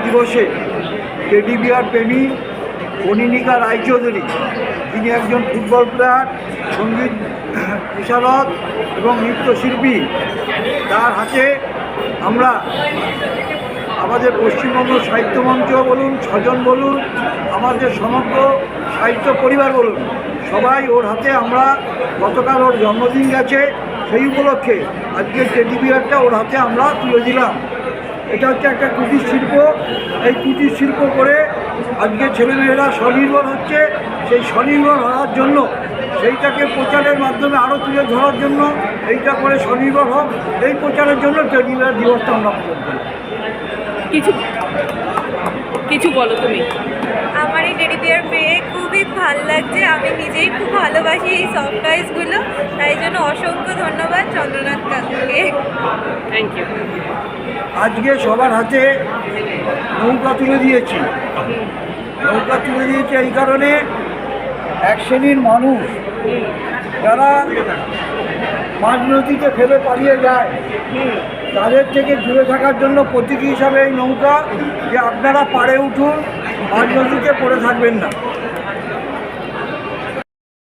দিবসে teddy bear প্রেমী কনিনিকা রায়চৌধুরী, তিনি একজন ফুটবল প্লেয়ার, সঙ্গীত বিশারদ এবং নৃত্যশিল্পী। তার হাতে আমরা আমাদের পশ্চিমবঙ্গ সাহিত্য মঞ্চ বলুন, স্বজন বলুন, আমাদের সমগ্র সাহিত্য পরিবার বলুন, সবাই ওর হাতে আমরা গতকাল ওর জন্মদিন গেছে, সেই উপলক্ষে আজকে টেডি বিয়ারটা ওর হাতে আমরা তুলে দিলাম। এটা হচ্ছে একটা কুটির শিল্প। এই কুটির শিল্প করে আজকে ছেলেমেয়েরা স্বনির্ভর হচ্ছে। সেই স্বনির্ভর হওয়ার জন্য সেইটাকে প্রচারের মাধ্যমে আরও তুলে ধরার জন্য, এইটা করে স্বনির্ভর হোক, এই প্রচারের জন্য টেডি বিয়ার দিবসটা আমরা পালন করি। কিছু কিছু বলো তুমি। আমার এই টেডি বিয়ার পেয়ে খুবই ভালো লাগছে। আমি নিজেই খুব ভালোবাসি এই সফট টয়েসগুলো, তাই জন্য অসংখ্য ধন্যবাদ চন্দ্রনাথ কাকুকে। Thank you. আজকে সবার হাতে নৌকা তুলে দিয়েছি। নৌকা তুলে দিয়েছে এই কারণে, এক শ্রেণীর মানুষ যারা মাঝ নদীতে ফেলে পালিয়ে যায়, তাদের থেকে দূরে থাকার জন্য প্রতীকী হিসাবে এই নৌকা, যে আপনারা পাড়ে উঠুন, মাঝ নদীতে পড়ে থাকবেন না।